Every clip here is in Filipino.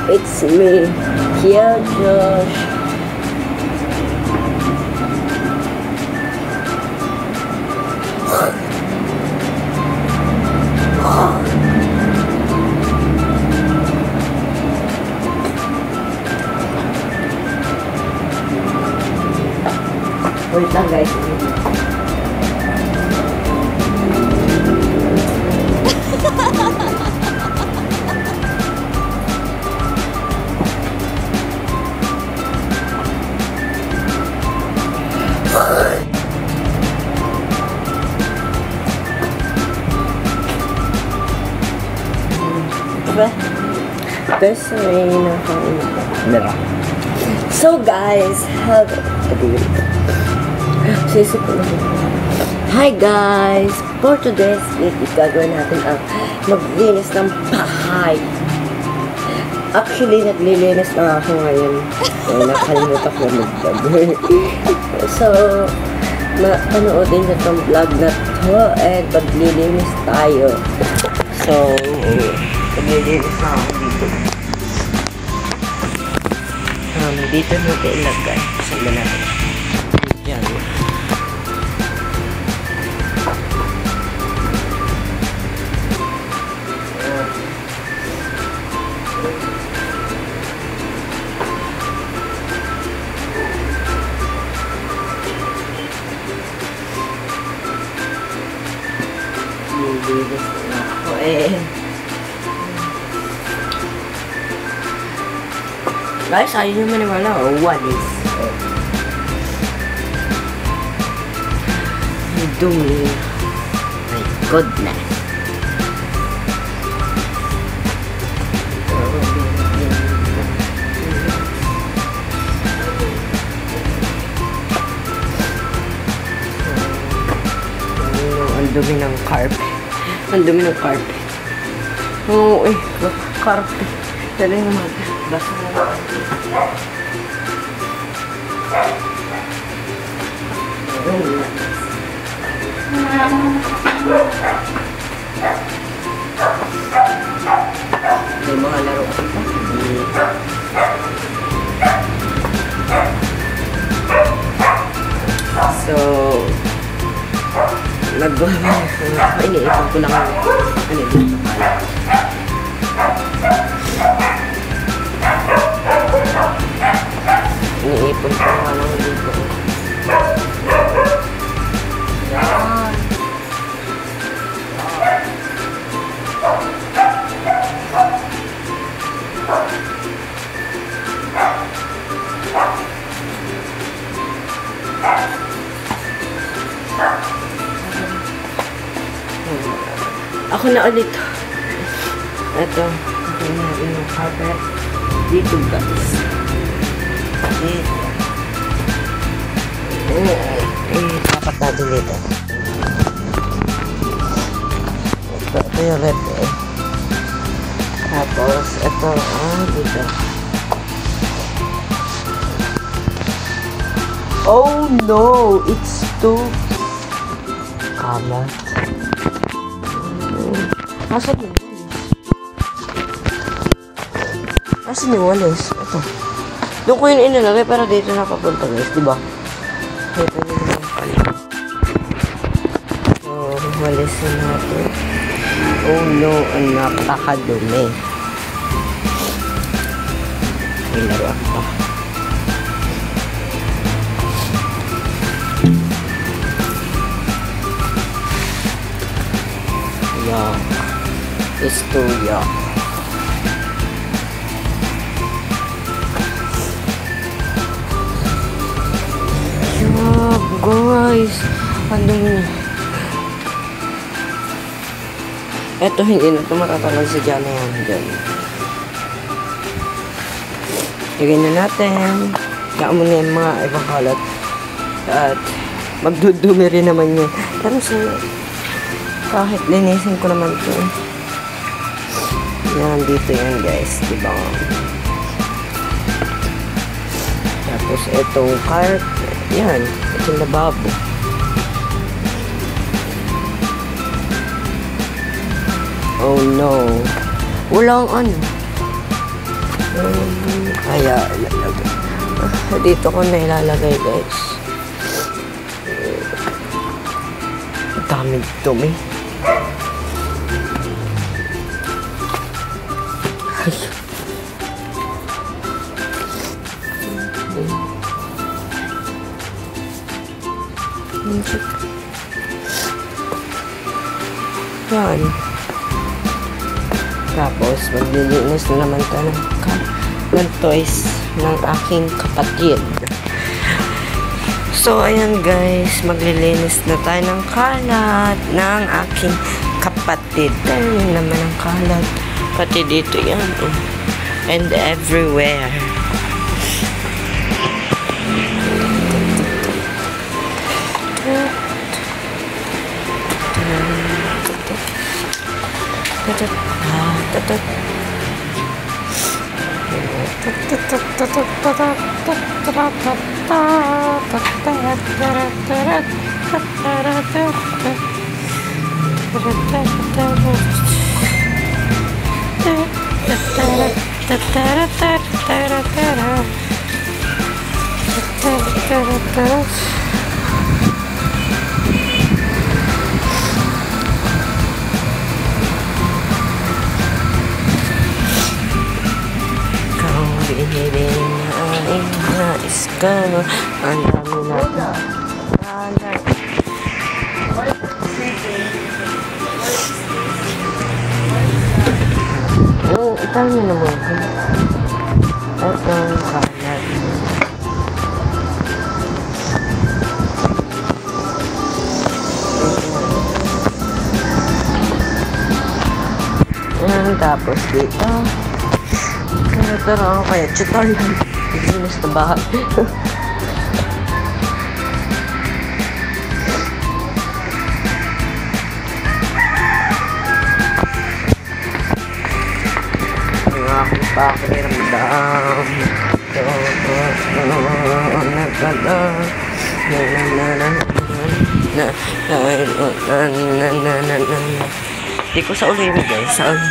It's me, Kia Josh. Wait lang guys. Best way na kami. So guys, hi guys! For today's video, gagawin natin ang maglinis ng bahay. Actually, naglilinis na ako ngayon. Nakalimutan ko mag-vlog. So, mapanoodin nyo itong vlog na to and maglilinis tayo. So, maglilinis na ako dito. Dito natin ilagay. Sala natin. Yan. Nililis na ako Guys, ayaw nyo maniwala. Walis. Ang dumi. My goodness. Ang dumi ng carpet. Ang dumi ng carpet. Oo, carpet. Dali naman. Basta na lang. May mga laro pa. So, iniipon ko lang ano dito pala. Iniipon ko lang dito. Yan. Ako na ulit. Ito. Ito natin yung carpet. Dito guys. Dito. Tapat natin dito. Ito yung red eh. Tapos, ito. Dito. Oh no! It's too kalat. Nasaan yung walis? Nasaan yung walis? Ito. Doon ko yun inalagay para dito napapunta guys, diba? Ito yun yung pala. So, walisin natin. Oh no, ang napakadumi. May laruan pa. Yuck. It's too yuck. Yuck, guys. Ang dumi. Eto, hindi na ito matatanggal sa dyan na yan. Dyan. Lagyan na natin. Kaya mo na yung mga ibang kalat. At magdudumi rin naman yun. Pero sa kahit linisin ko naman ito. Yan, dito yan guys. Diba? Tapos itong carpet. Yan. Itong lababo. Oh no. Walang ano. Kaya ilalagay. Dito ko na ilalagay, guys. Dami dumi. Ay. Yan. Tapos, maglilinis na naman tayo ng toys ng aking kapatid. So, ayan guys, maglilinis na tayo ng kalat ng aking kapatid. Ayan naman ang kalat. Pati dito yan. And everywhere. Nais ka, ang dami na itaw niyo naman ito ang kalat. Tapos dito tara kaya chutar yan. Iginis na bahay. Ang aking pakiramdam. Di ko sa ulo yun guys. Sa ulo.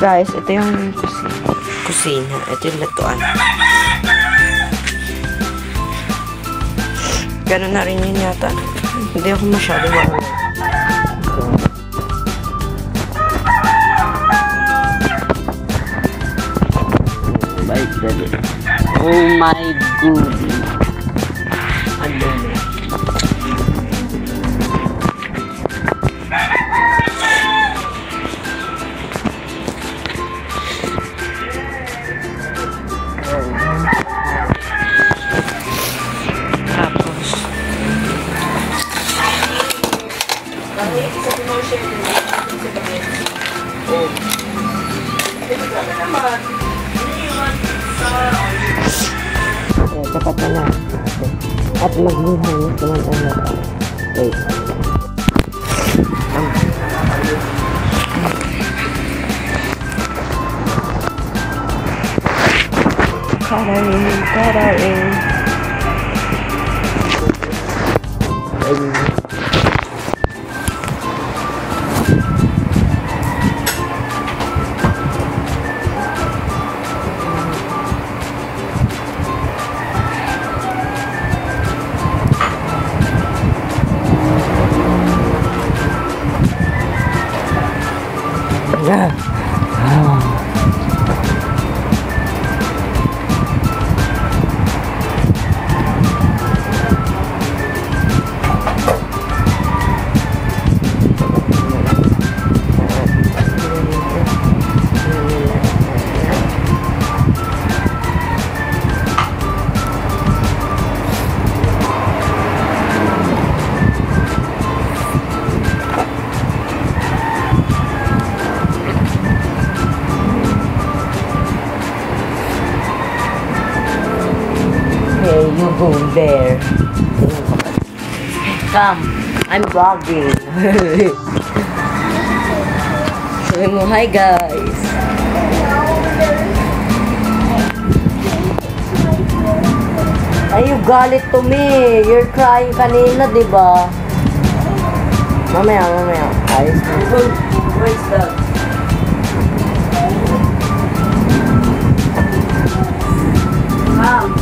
Guys, ito yung kusina. Ito yung latuan. Ganun na rin yun yata. Hindi ako masyado wala. Oh my goodness. Ano na? Dapat na lang. At maglihanis naman ang wait. Karain. Yeah. You go there. Come, I'm vlogging. Sabi mo, hi guys. Ay, you galit to me. You're crying kanina, diba? Mamaya. Ayos na. Where's that? Mom,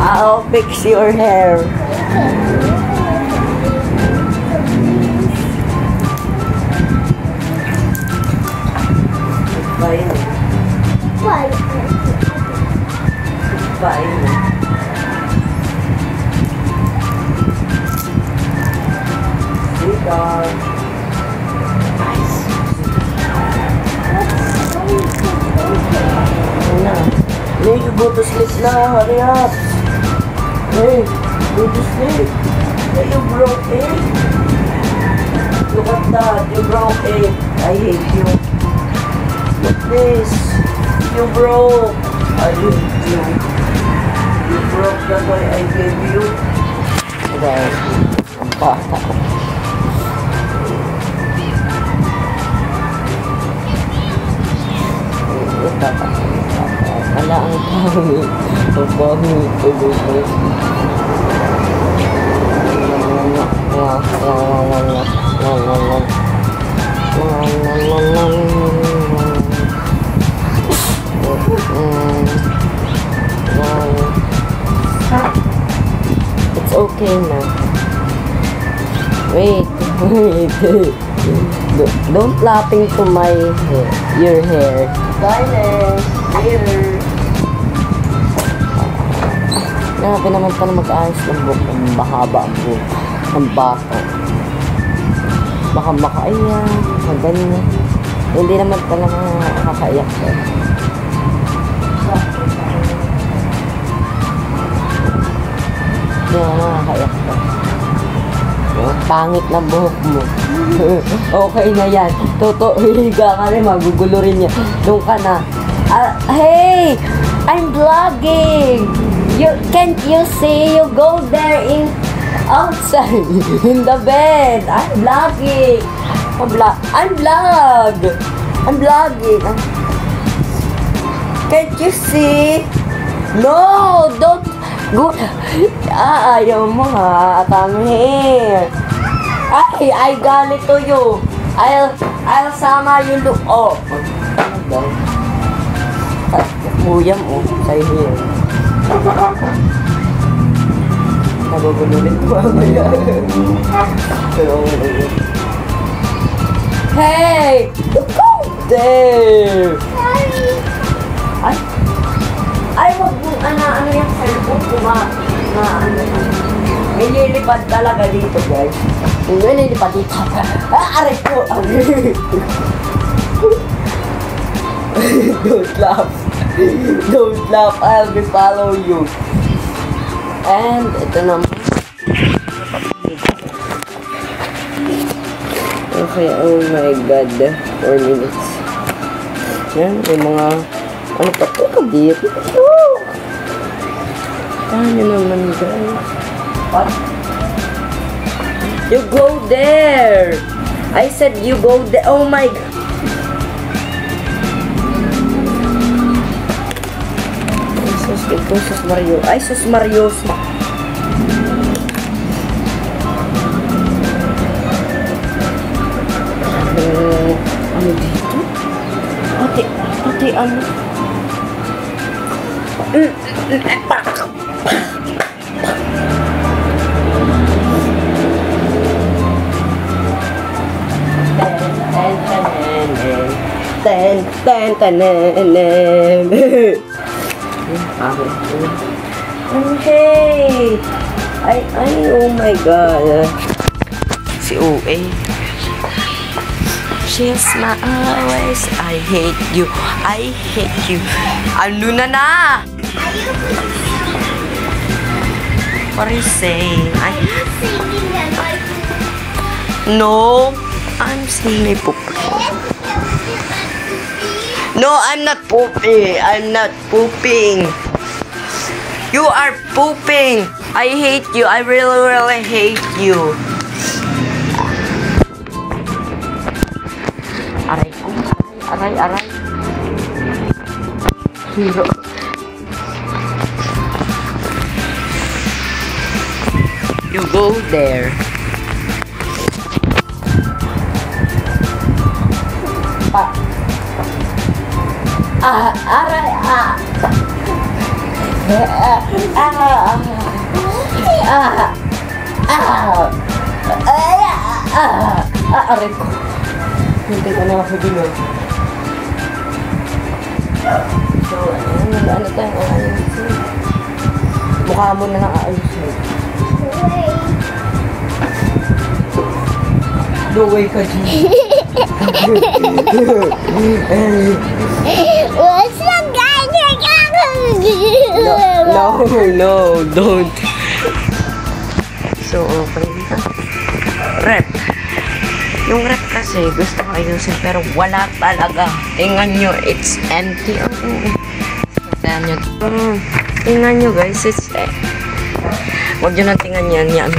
I'll fix your hair. Fine. Hey, you go to sleep now, hurry up. Hey, go to sleep. Hey, you broke it. Look at that, you broke it. I hate you. Look this. You broke. I hate you. You broke the toy I gave you. Okay, ang bata. Wala ang pangit. Ang pangit. It's okay na. Wait. Don't laughing to my hair, your hair. Darling, here. Grabe naman pala mag-ayos ng buhok. Ang bahaba ang buhok. Ang baka. Baka makaiyak. Ganyan. Hindi naman pala makakaiyak. Hindi naman makakaiyak. Pangit na buhok mo. Okay na yan. Totoo, higa ka rin. Magugulo rin yan. Doon ka na. Hey! I'm vlogging! Can't you see? You go there outside in the bed. I'm vlogging. I'm vlogging. Can't you see? No, don't go. Ayaw mo ha. Come here. I got it to you. I'll sama you look. Oh. Buyam oh. Say here. Nababululit ko mamaya. Hey! Go there! Ay, wag mong ano yung cellphone ko may lilipad talaga dito, guys. May lilipad dito. Aray ko! Don't laugh. Don't laugh. I'll be follow you. And ito naman. Okay, oh my god. 4 minutes. Yan, may mga ano pa ito ka dito. Ano naman guys? What? You go there! I said you go there. Oh my god. Ito, Sus Mario. Ay, Sus Mario. Ano dito? Pati ano? Hey! Oh my god. Si OA. She's my always. I hate you. I hate you. Ano na? What are you saying? No, I'm saying poop. No, I'm not pooping. I'm not pooping. You are pooping. I hate you. I really, really hate you. Aray ko. Aray. Hero. You go there. Aray, aray ko. Hindi ko na ako binog. So, ano tayo? Mukha mo na lang aayusin. No way ka, G. What's the guy? No, don't. So, okay na. Rep. Yung rep kasi, gusto ko ayusin, pero wala talaga. Tingnan nyo, it's empty. Tingnan nyo. Tingnan nyo, guys, it's Huwag nyo nang tingnan yan.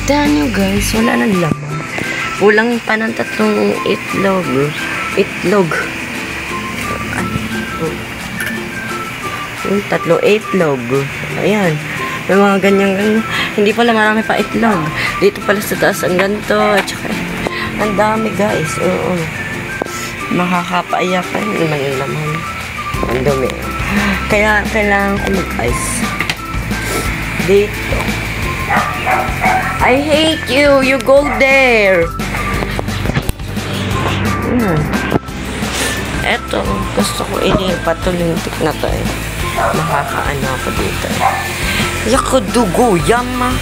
Tingnan nyo, guys, wala nang laman. Kulang pa ng 3 itlog. Yung 3 itlog. Ayan. May mga ganyan. Hindi pala marami pa itlog. Dito pala sa taas ang ganito. At saka, ang dami, guys. Oo. Makakapaiyakan naman yung laman. Ang dumi. Kaya kailangan ko mag-ice. Dito. I hate you. You go there. Eto, gusto ko ilipat to lintik na to eh. Nakakaano ako dito eh. Yako dugo, yama.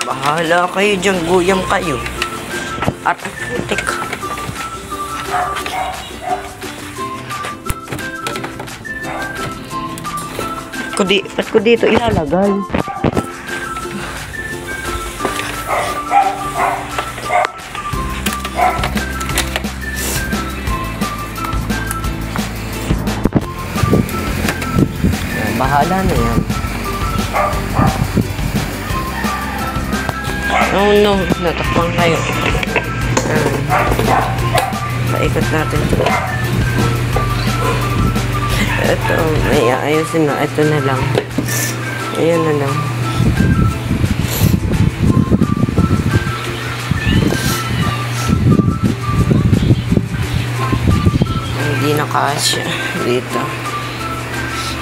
Bahala kayo dyan, guyam kayo. At putik. Ba't ko dito ilalagay? Bahala na yan. Oh no, natakpan kayo. Paikot natin ito. Ito, may ayusin na. Ito na lang. Ayan na lang. Hindi nakasya dito.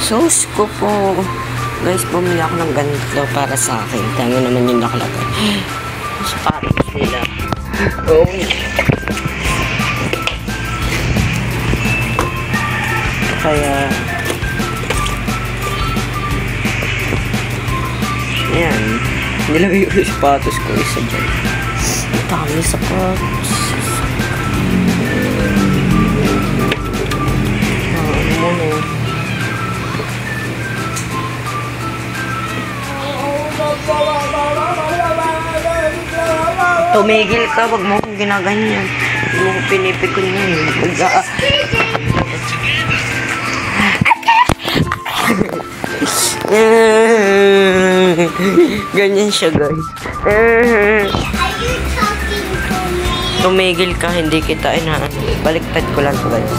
Sauce ko po. Guys, bumili ako ng ganito para sa akin. Tama naman yung nakalagay. Sa paris nila. Oh. Kaya, ayan. Nilagay ko yung sapatos ko. Isa dyan. Dami sapatos. Ano mo na. Tumigil ka, wag mo kong ginaganyan. Wag mo kong pinipikon yun. Ganyan siya, guys. Tumigil ka, hindi kita inaano. Baliktad ko lang to, guys.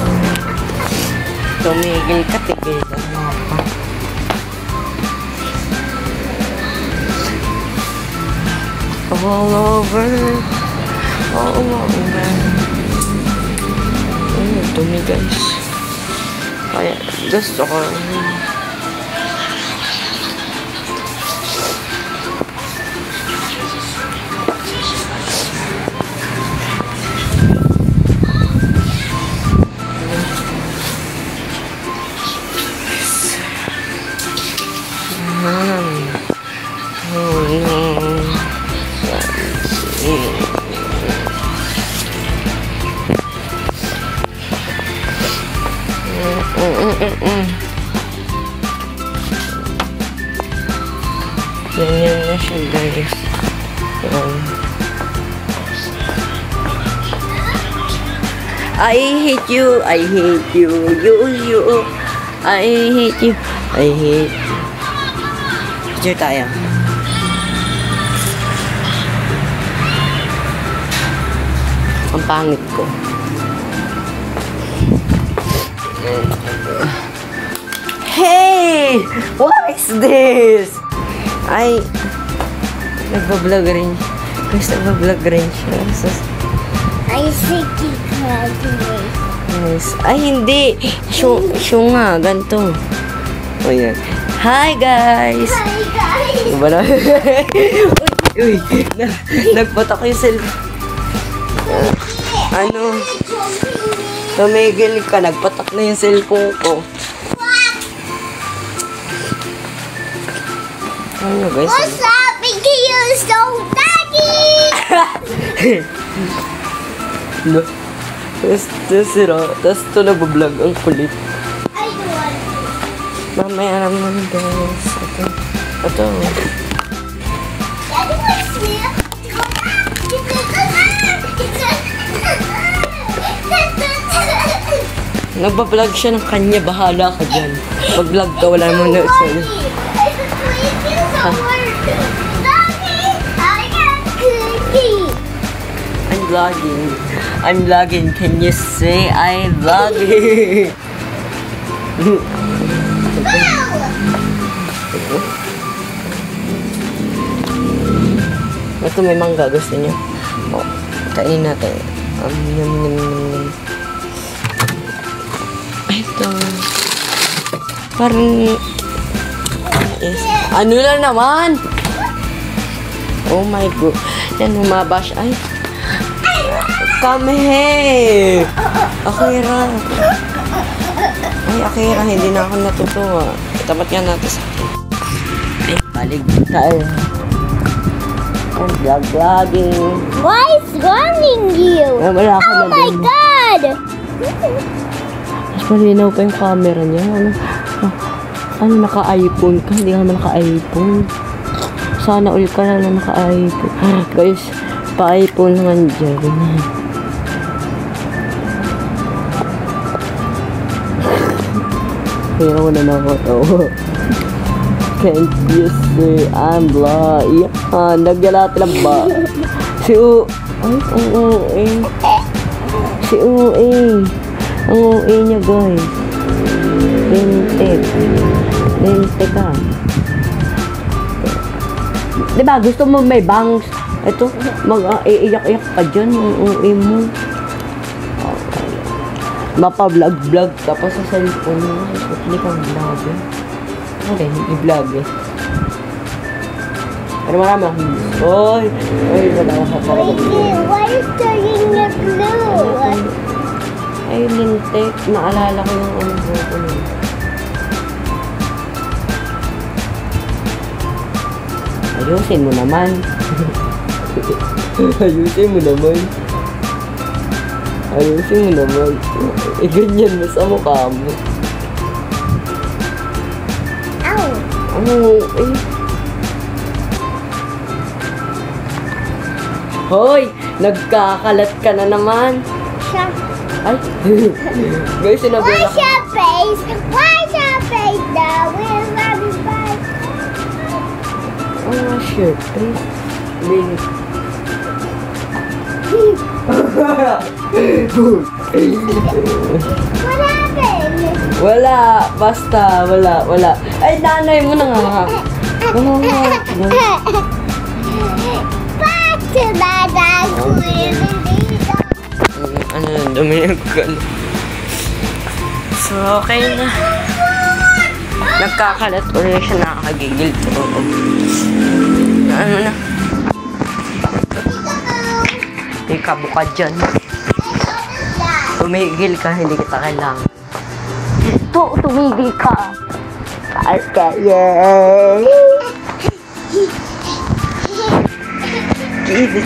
Tumigil ka, tigil ka. All over. Dumi, guys. Kaya gusto ko. Oh no. Ganyan na siya, guys. I hate you, I hate you, you, I hate you, I hate you. Picture tayo. Ang pangit ko. Hey! What is this? Ay, nagbablog rin. Guys, nagbablog rin siya. I think you graduate. Yes. Ay, hindi. Show nga, ganito. O yan. Hi, guys! Hi guys! Diba na? Uy, nagpatak yung cellphone. Ano? Tumigil ka, nagpatak na yung cellphone ko. Ano, guys? What's happening to you, so daddy? No. Tapos ito nag-vlog ang kulit. I want. Mamaya naman, guys. Ito. Daddy wants me. Nagbablog siya ng kanya, bahala ka dyan. Mag-vlog ka, wala mo na sa'yo. I'm vlogging. Can you say I'm vlogging? Ito may mangga, gusto niyo? Oh, kainin natin. Yum. Ito. Parang... Ano na naman? Oh my God. Yan, humabash. Ay. Come here. Akira. Ay, Akira. Hindi na ako natutuwa. Tapat nga natin sa akin. Ay, balig tayo. I'm vlogging. Why is running you? Wala ka Oh na my din. God! Mas malinaw pa yung camera niya. Ano naka-iPhone ka? Hindi ka naman naka-iPhone. Sana all ka na naka-iPhone. Guys, pa-iPhone naman dyan. Kaya wala na ako. Can't you say I'm blind? Yan, naggalati lang ba? Si U... Ay, ang UE. Si UE. Ang UE niya, guys. Lente ka. Diba, gusto mo may bangs? Ito, mag-iiyak-iyak ka dyan, yung UE mo. Mapa-vlog-vlog ka pa sa cellphone mo. Hindi kang vlog eh. Okay, i-vlog eh. Pero marami akong views. Oy, wala ka pa. Why is turning the blue? Ay, lintik. Naalala ko yung ano ko nun. Ayusin mo naman. Ayusin mo naman. Ayusin mo naman. Eh, ganyan mo sa mukha mo. Ow! Ano? Eh. Hoy! Nagkakalat ka na naman. Siya. Ay! Guys, sinabi na. Why's your face? Why's your face now? Where's Mommy Bye? Oh, shirt. Ay. Link. What happened? Wala. Basta. Wala. Ay, nanay mo na nga. Back to my dad. Ano, dumi yung gun. So, okay na. Nagkakalat ulit siya, nakakagigil to. Ano na? May kabukad dyan. Tumigil ka, hindi kita kailangan. Tumigil ka. Yeah. Give it.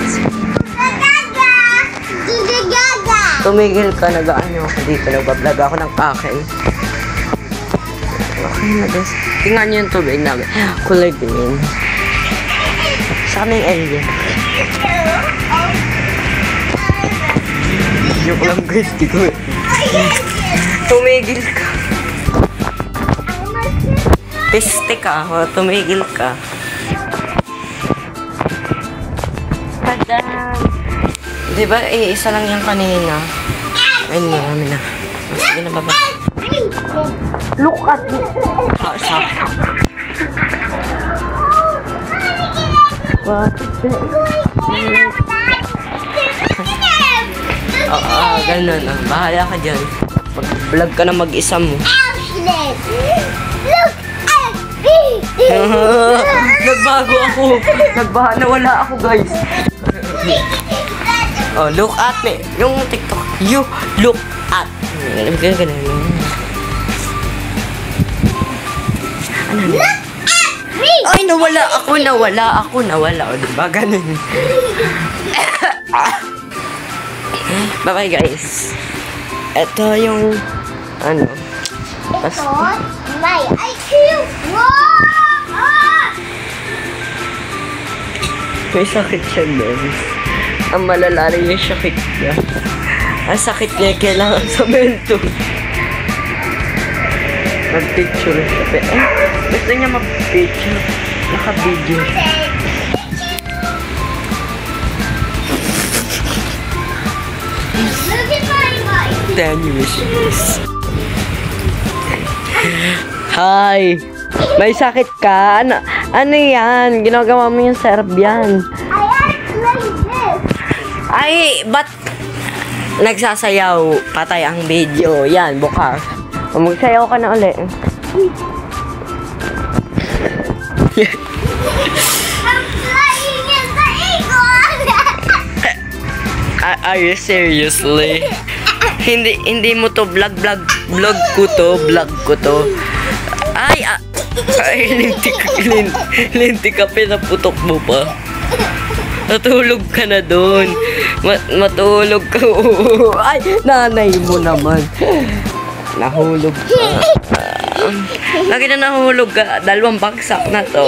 Tumigil ka, nag-ano ako dito. Nagbablog ako ng akin. Okay na, guys. Tingnan niyo yung tubig namin. Kulay green. Sa kaming area. Joke lang, guys. Tumigil ka. Piste ka. Tumigil ka. Tadaan! Diba, isa lang yung kanina. Ay, marami na. Sige na, baba. Look at me. What? Ganun. Bahala ka dyan. Mag-vlog ka na mag-isa mo. Ashley, look at me. Nagbago ako. Nawala ako, guys. Oh, look at me. Yung TikTok. You look at me. Ganun. Ano? Look at me. Ay, nawala ako. O, diba? Ganun. Bye-bye, guys. Ito yung, ano. Ito, my IQ. May sakit siya, guys. Ang malala rin yung sakit niya. Ang sakit niya, kailangan sa mento. Mag-picture siya. Gusto niya mag-picture. Naka-video siya. Look at my mic. Daniels. Hi! May sakit ka? Ano yan? Ginagawa mo yung syrup yan. I act like this. Ay, ba't nagsasayaw? Patay ang video. Yan, bukas. Magsayaw ka na uli. I'm flying in the eagle. Are you seriously? Hindi mo to vlog ko to. Ay, linti ka, pinaputok mo pa. Natulog ka na doon. Matulog ka. Ay, nanay mo naman. Nahulog ka. Lagi na nahulog ka. 2 bagsak na to.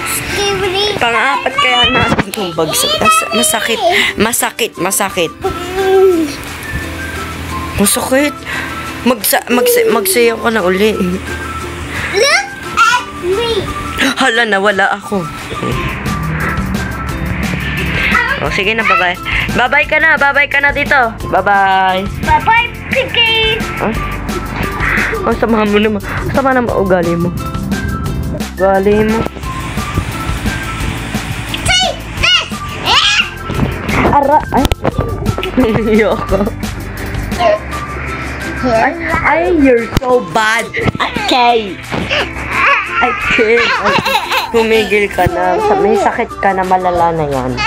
Skibidi. Pang-apat kaya natin itong bagsak. Masakit. Masakit. Magsayaw ka na uli. Look at me. Hala, nawala ako. O, sige na, bye-bye. Bye-bye ka na dito. Bye-bye. Bye-bye, Piggy. Oh, samahan mo naman. Sama naman ugali mo. Ugali mo. Take this. Ara, ay. Ayoko. Ay, you're so bad. Okay. Humigil ka na. May sakit ka na, malala na yan.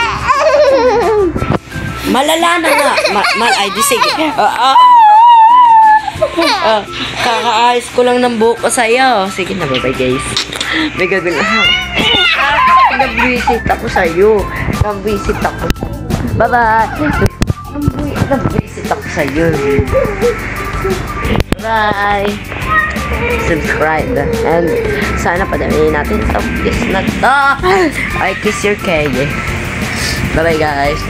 Malala na nga. Ay, di sige. Kakaayos ko lang ng buhok ko sa'yo. Sige na, bye-bye, guys. May gagawin na. Nag-visit ako sa'yo. Bye-bye. Nag-visit ako sa'yo. Bye. Subscribe. And sana padamihin natin ito. Kiss na to. I kiss your kege. Bye-bye, guys.